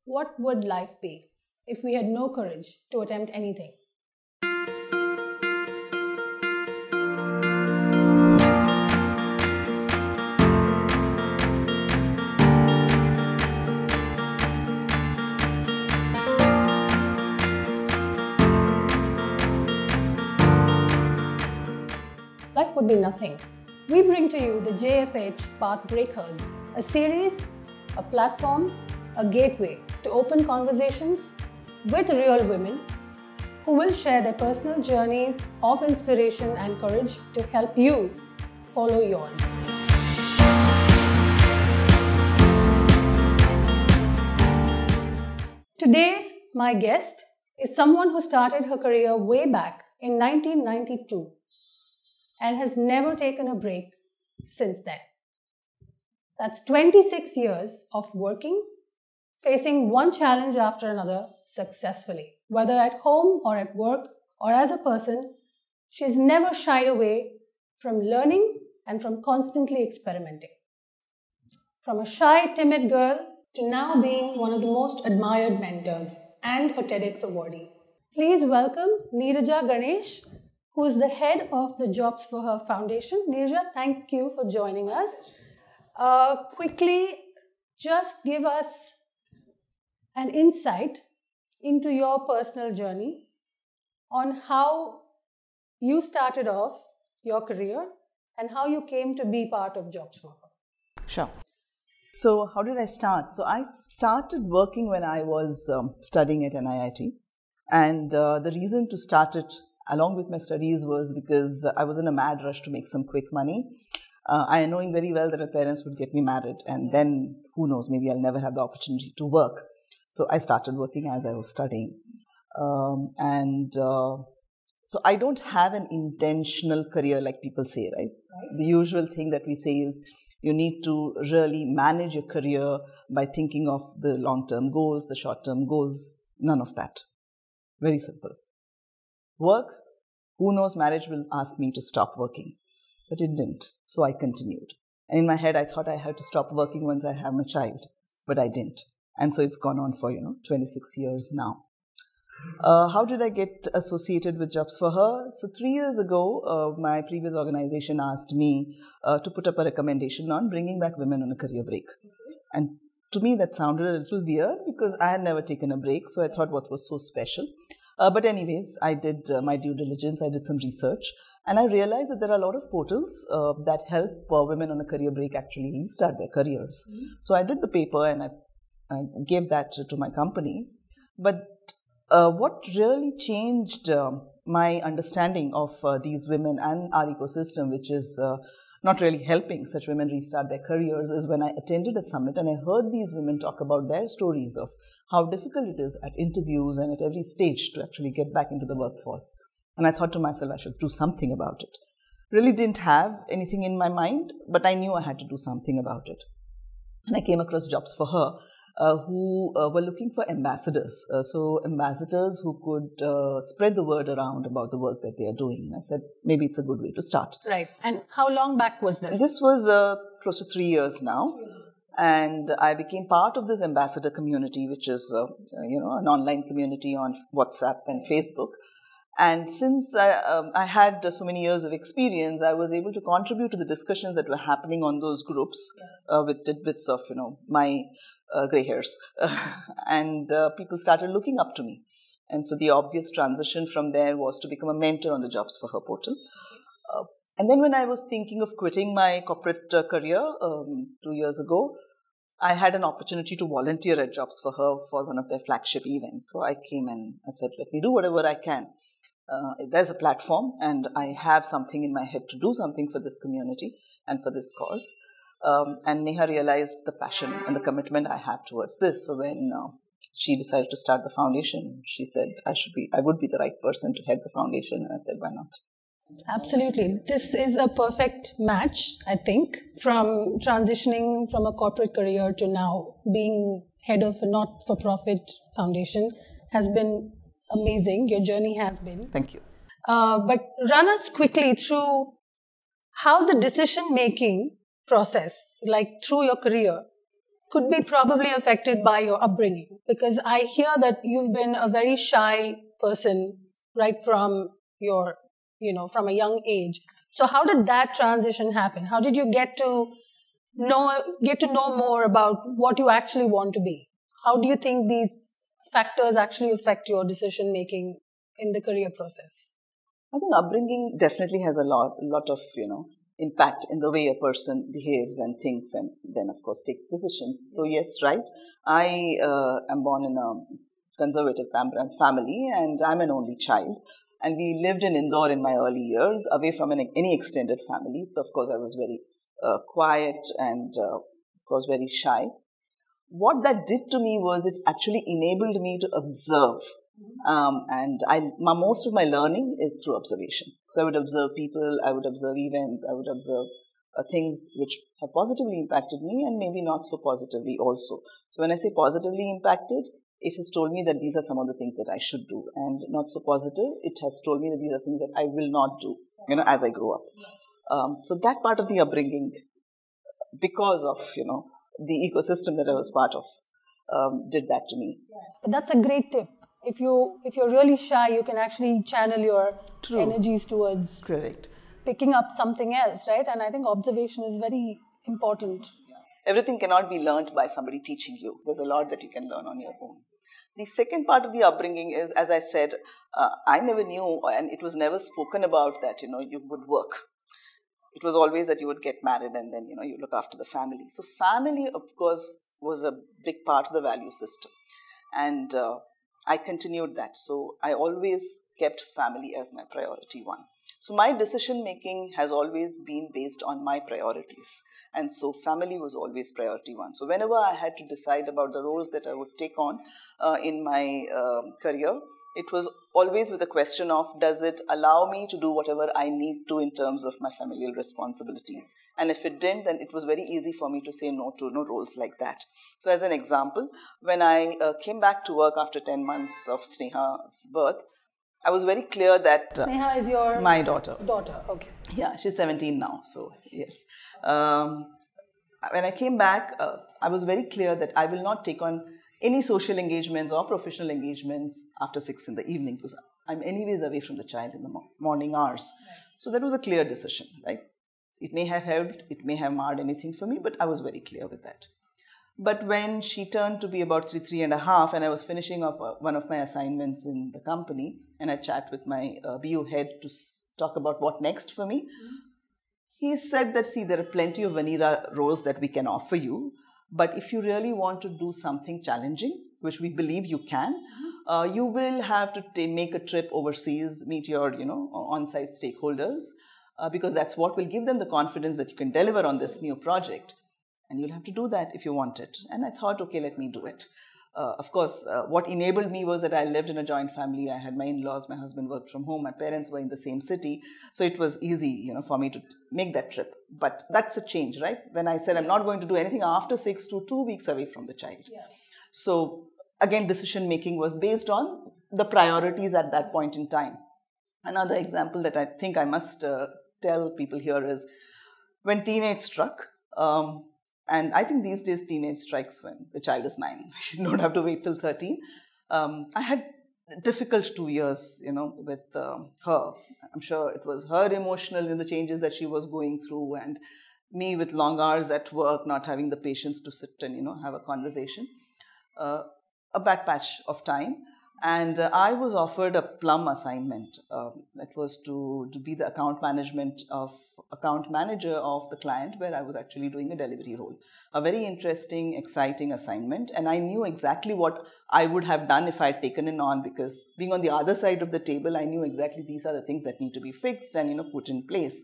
What would life be if we had no courage to attempt anything? Life would be nothing. We bring to you the JFH Path Breakers, a series, a platform, a gateway to open conversations with real women who will share their personal journeys of inspiration and courage to help you follow yours. Today, my guest is someone who started her career way back in 1992 and has never taken a break since then. That's 26 years of working, facing one challenge after another successfully. Whether at home or at work or as a person, she's never shied away from learning and from constantly experimenting. From a shy, timid girl to now being one of the most admired mentors and a TEDx awardee. Please welcome Neeraja Ganesh, who is the head of the Jobs for Her Foundation. Neeraja, thank you for joining us. Quickly, just give us an insight into your personal journey on how you started off your career and how you came to be part of Jobs for Her. Sure. So how did I start? So I started working when I was studying at NIIT. And the reason to start it along with my studies was because I was in a mad rush to make some quick money. I knowing very well that my parents would get me married, and then who knows, maybe I'll never have the opportunity to work. So I started working as I was studying. So I don't have an intentional career like people say, right? The usual thing that we say is you need to really manage your career by thinking of the long-term goals, the short-term goals. None of that. Very simple. Work, who knows, marriage will ask me to stop working. But it didn't. So I continued. And in my head, I thought I had to stop working once I have my child. But I didn't. And so it's gone on for, 26 years now. How did I get associated with Jobs for Her? So 3 years ago, my previous organization asked me to put up a recommendation on bringing back women on a career break. And to me, that sounded a little weird because I had never taken a break. So I thought, what was so special? But anyways, I did my due diligence. I did some research. And I realized that there are a lot of portals that help women on a career break actually restart their careers. Mm-hmm. So I did the paper and I gave that to my company. But what really changed my understanding of these women and our ecosystem, which is not really helping such women restart their careers, is when I attended a summit and I heard these women talk about their stories of how difficult it is at interviews and at every stage to actually get back into the workforce. And I thought to myself, I should do something about it. Really didn't have anything in my mind, but I knew I had to do something about it. And I came across Jobs for Her, who were looking for ambassadors. So ambassadors who could spread the word around about the work that they are doing. And I said, maybe it's a good way to start. Right. And how long back was this? This was close to 3 years now. And I became part of this ambassador community, which is, an online community on WhatsApp and Facebook. And since I had so many years of experience, I was able to contribute to the discussions that were happening on those groups with tidbits of, my gray hairs. And people started looking up to me. And so the obvious transition from there was to become a mentor on the Jobs for Her portal. And then when I was thinking of quitting my corporate career 2 years ago, I had an opportunity to volunteer at Jobs for Her for one of their flagship events. So I came and I said, let me do whatever I can. There's a platform and I have something in my head to do something for this community and for this cause. And Neha realized the passion and the commitment I have towards this. So when she decided to start the foundation, she said I would be the right person to head the foundation. And I said, why not? Absolutely. This is a perfect match, I think, from transitioning from a corporate career to now being head of a not-for-profit foundation has been amazing. Your journey has been. Thank you. But run us quickly through how the decision-making process, like through your career, could be probably affected by your upbringing, because I hear that you've been a very shy person right from your, from a young age. So how did that transition happen? How did you get to know more about what you actually want to be? How do you think these factors actually affect your decision making in the career process? I think upbringing definitely has a lot of, impact in the way a person behaves and thinks, and then of course takes decisions. So yes, right. I am born in a conservative family, and I'm an only child. And we lived in Indore in my early years, away from any extended family. So of course I was very quiet and of course very shy. What that did to me was it actually enabled me to observe. And most of my learning is through observation. So I would observe people, I would observe events, I would observe things which have positively impacted me and maybe not so positively also. So when I say positively impacted, it has told me that these are some of the things that I should do, and not so positive, it has told me that these are things that I will not do, as I grow up. So that part of the upbringing, because of, the ecosystem that I was part of, did that to me. But that's a great tip. If you're really shy, you can actually channel your energies towards picking up something else, right? And I think observation is very important. Everything cannot be learned by somebody teaching you. There's a lot that you can learn on your own. The second part of the upbringing is, as I said, I never knew, and it was never spoken about that, you would work. It was always that you would get married and then, you look after the family. So family, of course, was a big part of the value system. And I continued that. So I always kept family as my priority one. So my decision making has always been based on my priorities. And so family was always priority one. So whenever I had to decide about the roles that I would take on in my career, it was always with a question of, does it allow me to do whatever I need to in terms of my familial responsibilities? And if it didn't, then it was very easy for me to say no to roles like that. So as an example, when I came back to work after 10 months of Sneha's birth, I was very clear that... Sneha is your... My daughter. Daughter, okay. Yeah, she's 17 now, so yes. When I came back, I was very clear that I will not take on any social engagements or professional engagements after 6 in the evening, because I'm anyways away from the child in the morning hours. Right. So that was a clear decision, right? It may have helped, it may have marred anything for me, but I was very clear with that. But when she turned to be about 3 and a half, and I was finishing off one of my assignments in the company, and I chat with my BU head to talk about what next for me, he said that, see, there are plenty of vanilla roles that we can offer you, but if you really want to do something challenging, which we believe you can, you will have to make a trip overseas, meet your, on-site stakeholders, because that's what will give them the confidence that you can deliver on this new project. And you'll have to do that if you want it. And I thought, okay, let me do it. Of course, what enabled me was that I lived in a joint family. I had my in-laws, my husband worked from home, my parents were in the same city. So it was easy, for me to make that trip. But that's a change, right? When I said I'm not going to do anything after 6 to 2 weeks away from the child. Yeah. So again, decision making was based on the priorities at that point in time. Another example that I think I must tell people here is when teenage struck, and I think these days teenage strikes when the child is 9. You don't have to wait till 13. I had difficult 2 years, with her. I'm sure it was her emotional in the changes that she was going through, and me with long hours at work, not having the patience to sit and, have a conversation. A bad patch of time. And I was offered a plum assignment. That was to be the account manager of the client, where I was actually doing a delivery role. A very interesting, exciting assignment. And I knew exactly what I would have done if I had taken it on, because being on the other side of the table, I knew exactly these are the things that need to be fixed and, put in place.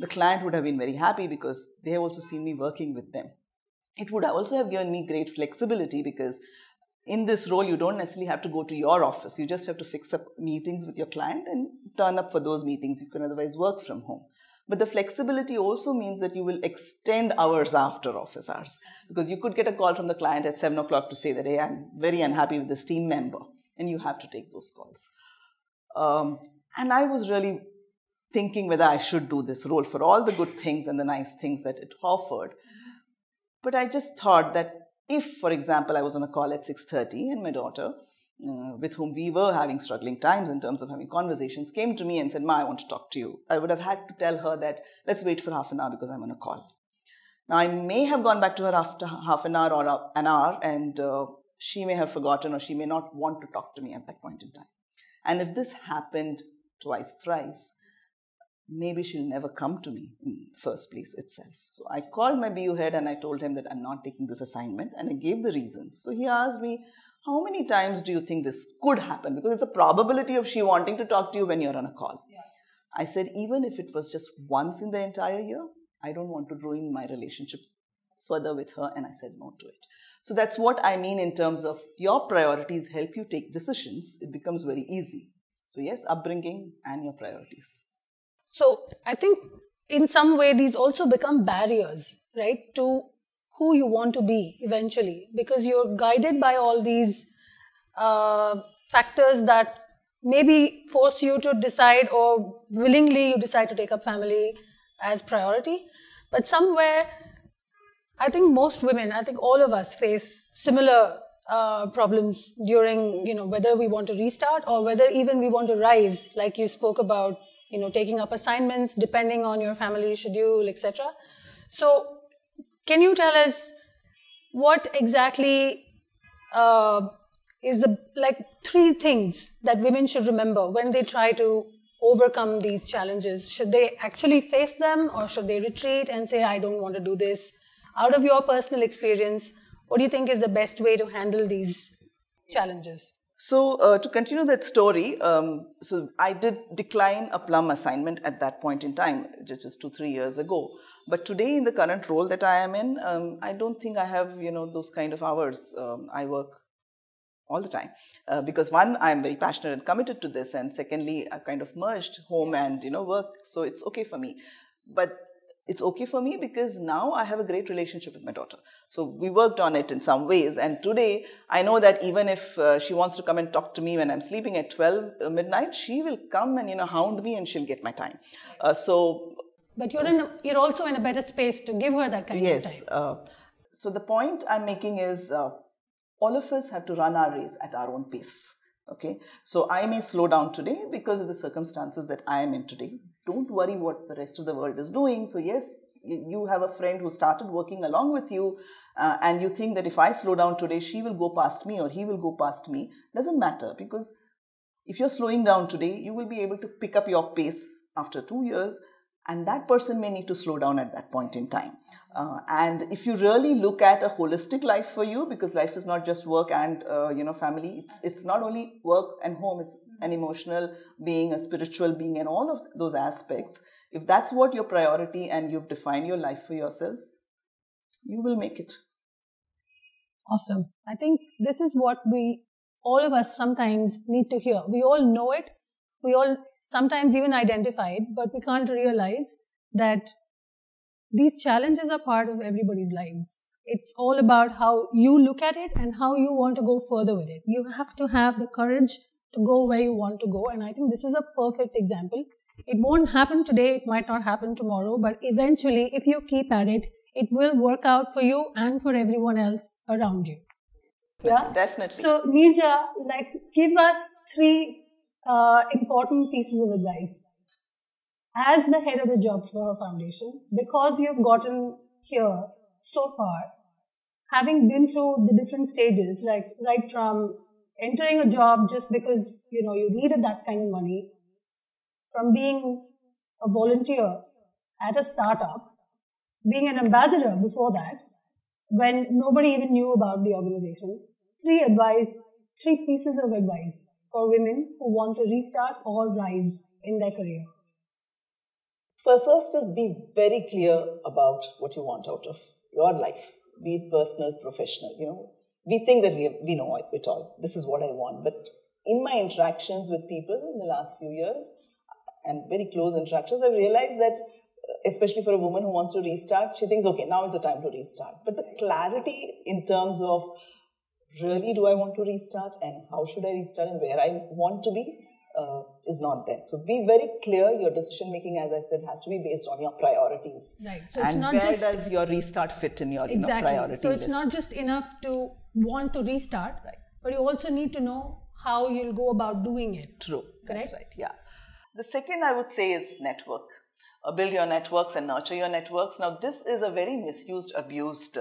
The client would have been very happy because they have also seen me working with them. It would also have given me great flexibility, because in this role, you don't necessarily have to go to your office. You just have to fix up meetings with your client and turn up for those meetings. You can otherwise work from home. But the flexibility also means that you will extend hours after office hours, because you could get a call from the client at 7 o'clock to say that, hey, I'm very unhappy with this team member, and you have to take those calls. And I was really thinking whether I should do this role for all the good things and the nice things that it offered. But I just thought that if, for example, I was on a call at 6:30 and my daughter, with whom we were having struggling times in terms of having conversations, came to me and said, "Ma, I want to talk to you," I would have had to tell her that, let's wait for half an hour because I'm on a call. Now, I may have gone back to her after half an hour or an hour, and she may have forgotten, or she may not want to talk to me at that point in time. And if this happened twice, thrice, maybe she'll never come to me in the first place itself. So I called my BU head and I told him that I'm not taking this assignment, and I gave the reasons. So he asked me, how many times do you think this could happen? Because it's a probability of she wanting to talk to you when you're on a call. Yeah. I said, even if it was just once in the entire year, I don't want to ruin my relationship further with her, and I said no to it. So that's what I mean in terms of your priorities help you take decisions. It becomes very easy. So yes, upbringing and your priorities. So I think in some way these also become barriers, right, to who you want to be eventually, because you're guided by all these factors that maybe force you to decide, or willingly you decide to take up family as priority. But somewhere, I think most women, I think all of us face similar problems during, whether we want to restart or whether even we want to rise, like you spoke about, taking up assignments depending on your family schedule, etc. So can you tell us what exactly is the three things that women should remember when they try to overcome these challenges? Should they actually face them, or should they retreat and say, I don't want to do this? Out of your personal experience, what do you think is the best way to handle these challenges? So to continue that story, so I did decline a plum assignment at that point in time, just 2-3 years ago. But today, in the current role that I am in, I don't think I have, those kind of hours. I work all the time because one, I'm very passionate and committed to this, and secondly, I've kind of merged home and work, so it's okay for me. But it's okay for me because now I have a great relationship with my daughter. So we worked on it in some ways, and today I know that even if she wants to come and talk to me when I'm sleeping at 12 midnight, she will come and hound me, and she'll get my time. But you're also in a better space to give her that kind of time. Yes. So the point I'm making is all of us have to run our race at our own pace. Okay. So I may slow down today because of the circumstances that I am in today. Don't worry what the rest of the world is doing. So yes, you have a friend who started working along with you, and you think that if I slow down today, she will go past me or he will go past me. Doesn't matter, because if you're slowing down today, you will be able to pick up your pace after 2 years, and that person may need to slow down at that point in time. And if you really look at a holistic life for you, because life is not just work and family, it's not only work and home, it's an emotional being, a spiritual being, and all of those aspects. If that's what your priority and you've defined your life for yourselves, you will make it. Awesome. I think this is what all of us sometimes need to hear. We all know it. We all sometimes even identify it, but we can't realize that these challenges are part of everybody's lives. It's all about how you look at it and how you want to go further with it. You have to have the courage to go where you want to go. And I think this is a perfect example. It won't happen today. It might not happen tomorrow. But eventually, if you keep at it, it will work out for you and for everyone else around you. Yeah? Definitely. So, Neeraja, give us 3 important pieces of advice as the head of the Jobs for Her Foundation, because you've gotten here so far, having been through the different stages, right from entering a job just because you needed that kind of money, from being a volunteer at a startup, being an ambassador before that, when nobody even knew about the organization. 3 pieces of advice for women who want to restart or rise in their career. First is be very clear about what you want out of your life, be it personal, professional. We think that we know it all. This is what I want. But in my interactions with people in the last few years, and very close interactions, I've realized that, especially for a woman who wants to restart, she thinks, okay, now is the time to restart. But the clarity in terms of, really, do I want to restart, and how should I restart, and where I want to be, is not there. So be very clear. Your decision making, as I said, has to be based on your priorities. Right. So it's not where does your restart fit in your priority So it's list? not just enough to want to restart, right, but you also need to know how you'll go about doing it. True. Correct? That's right. Yeah. The second I would say is network. Build your networks and nurture your networks. Now, this is a very misused, abused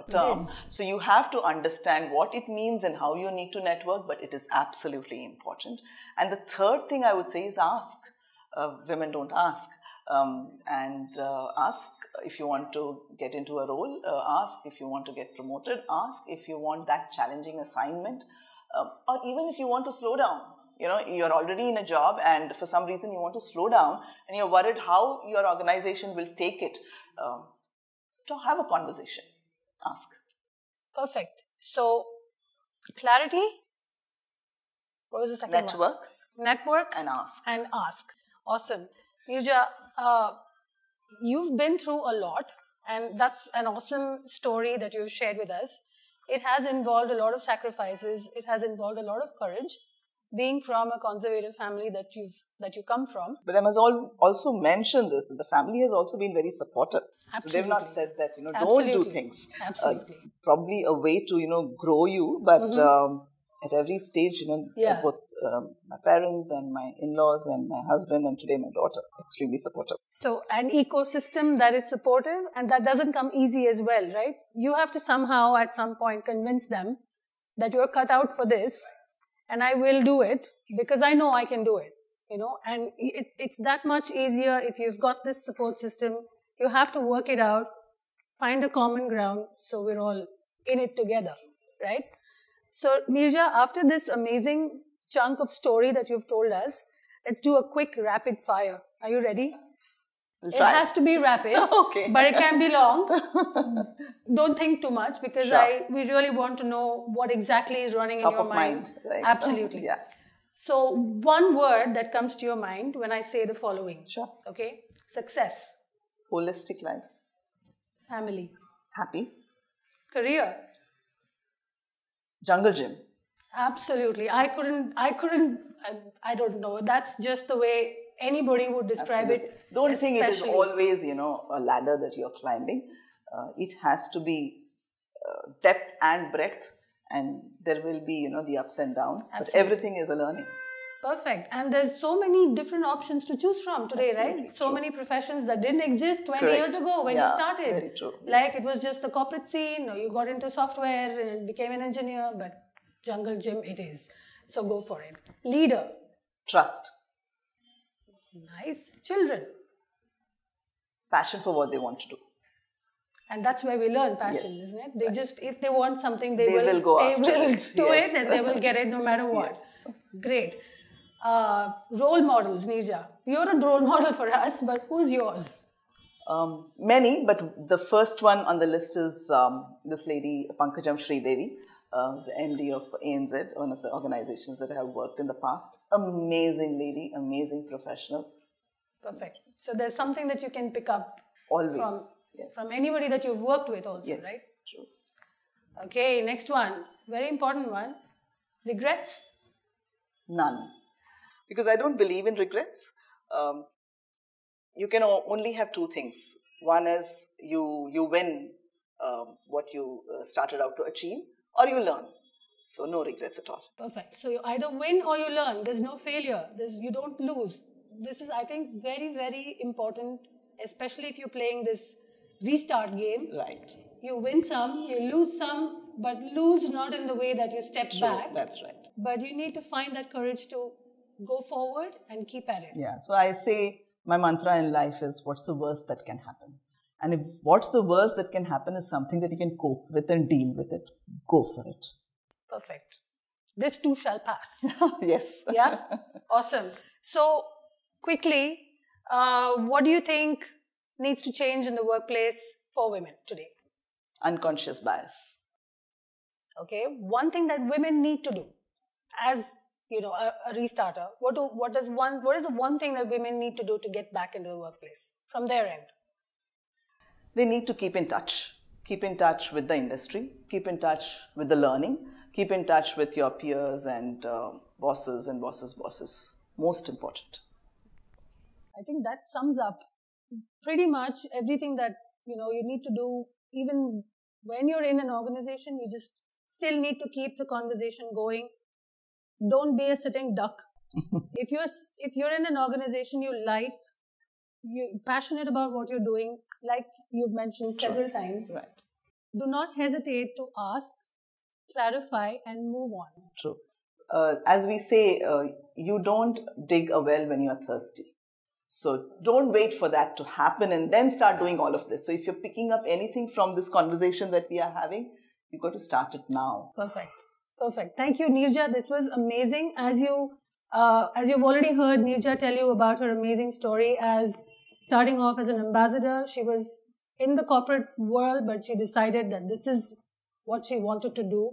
term. So you have to understand what it means and how you need to network, but it is absolutely important. And the third thing I would say is ask. Women don't ask. Ask if you want to get into a role, ask if you want to get promoted, ask if you want that challenging assignment, or even if you want to slow down. You know, you're already in a job and for some reason you want to slow down and you're worried how your organization will take it. To have a conversation, ask. Perfect. So, clarity. What was the second one? Network. And ask. And ask. Awesome. Neeraja, you've been through a lot and that's an awesome story that you've shared with us. It has involved a lot of sacrifices. It has involved a lot of courage. Being from a conservative family that you come from. But I must also mention this, that the family has also been very supportive. Absolutely. So they've not said that, don't do things. Absolutely. Probably a way to, grow you, but at every stage, both my parents and my in-laws and my husband and today my daughter, extremely supportive. So an ecosystem that is supportive and that doesn't come easy as well, right? You have to somehow at some point convince them that you're cut out for this. And I will do it because I know I can do it, and it's that much easier if you've got this support system. You have to work it out, find a common ground so we're all in it together, right? So Neeraja, after this amazing chunk of story that you've told us, let's do a quick rapid fire. Are you ready? It has to be rapid, okay. But it can be long. Don't think too much because we really want to know what exactly is running in your mind. Right? Absolutely. Yeah. So one word that comes to your mind when I say the following. Sure. Okay. Success. Holistic life. Family. Happy. Career. Jungle gym. Absolutely. I don't know. That's just the way anybody would describe it. Don't think it is always, a ladder that you're climbing. It has to be depth and breadth, and there will be, the ups and downs. Absolutely. But everything is a learning. Perfect. And there's so many different options to choose from today, Absolutely right? So many professions that didn't exist 20 years ago when you started. Very true. Like it was just the corporate scene, or you got into software and became an engineer, but jungle gym it is. So go for it. Leader. Trust. Nice. Children. Passion for what they want to do. And that's where we learn passion, isn't it? They just, if they want something, they will do it and they will get it no matter what. Yes. Great. Role models, Neeraja. You're a role model for us, but who's yours? Many, but the first one on the list is this lady, Pankajam Sridevi, who's the MD of ANZ, one of the organizations that I have worked in the past. Amazing lady, amazing professional. Perfect. So there's something that you can pick up always from anybody that you've worked with also, yes, right? True. Okay, next one. Very important one. Regrets? None. Because I don't believe in regrets. You can only have two things. One is you win what you started out to achieve, or you learn. So no regrets at all. Perfect. So you either win or you learn. There's no failure. You don't lose. This is, I think, very, very important, especially if you're playing this restart game. Right. You win some, you lose some, but lose not in the way that you step back. That's right. But you need to find that courage to go forward and keep at it. Yeah. So I say my mantra in life is, what's the worst that can happen? And if what's the worst that can happen is something that you can cope with and deal with it, go for it. Perfect. This too shall pass. Yes. Yeah? Awesome. So, quickly, what do you think needs to change in the workplace for women today? Unconscious bias. Okay. One thing that women need to do as, a restarter, what is the one thing that women need to do to get back into the workplace from their end? They need to keep in touch. Keep in touch with the industry. Keep in touch with the learning. Keep in touch with your peers and bosses and bosses' bosses. most important. I think that sums up pretty much everything that you need to do. Even when you're in an organization, you just still need to keep the conversation going. Don't be a sitting duck. If you're in an organization you're passionate about what you're doing, like you've mentioned several times, right, do not hesitate to ask, clarify, and move on. True. As we say, you don't dig a well when you're thirsty. So don't wait for that to happen and then start doing all of this. So if you're picking up anything from this conversation that we are having, you've got to start it now. Perfect. Thank you, Neeraja. This was amazing. As you've already heard Neeraja tell you about her amazing story as starting off as an ambassador. She was in the corporate world, but she decided that this is what she wanted to do.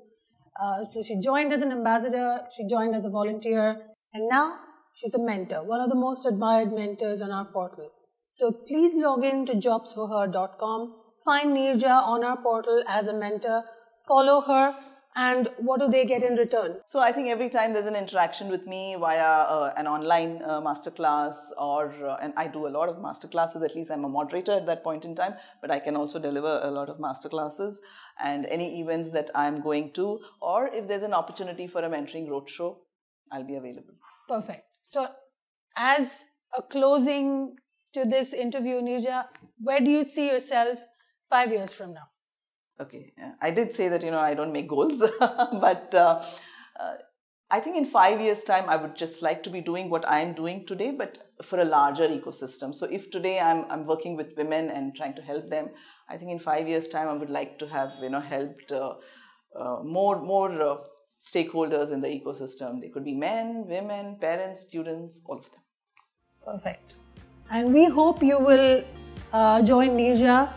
So she joined as an ambassador, she joined as a volunteer, and now she's a mentor, one of the most admired mentors on our portal. So please log in to jobsforher.com, find Neeraja on our portal as a mentor, follow her, and what do they get in return? So I think every time there's an interaction with me via an online masterclass and I do a lot of masterclasses, at least I'm a moderator at that point in time, but I can also deliver a lot of masterclasses and any events that I'm going to, or if there's an opportunity for a mentoring roadshow, I'll be available. Perfect. So as a closing to this interview, Neeraja, where do you see yourself 5 years from now? Okay, I did say that, I don't make goals, but I think in 5 years' time, I would just like to be doing what I'm doing today, but for a larger ecosystem. So if today I'm working with women and trying to help them, I think in 5 years' time, I would like to have, helped more stakeholders in the ecosystem. They could be men, women, parents, students, all of them. Perfect. And we hope you will join Neeraja.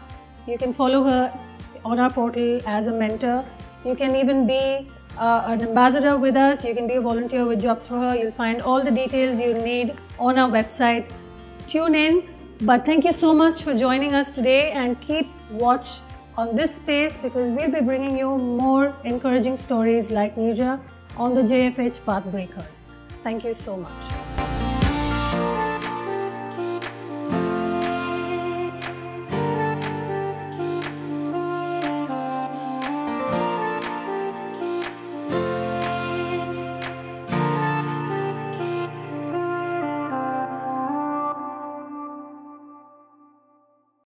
You can follow her on our portal as a mentor. You can even be an ambassador with us. You can be a volunteer with Jobs for Her. You'll find all the details you need on our website. Tune in. But thank you so much for joining us today, and keep watch on this space because we'll be bringing you more encouraging stories like Neeraja on the JFH Pathbreakers. Thank you so much.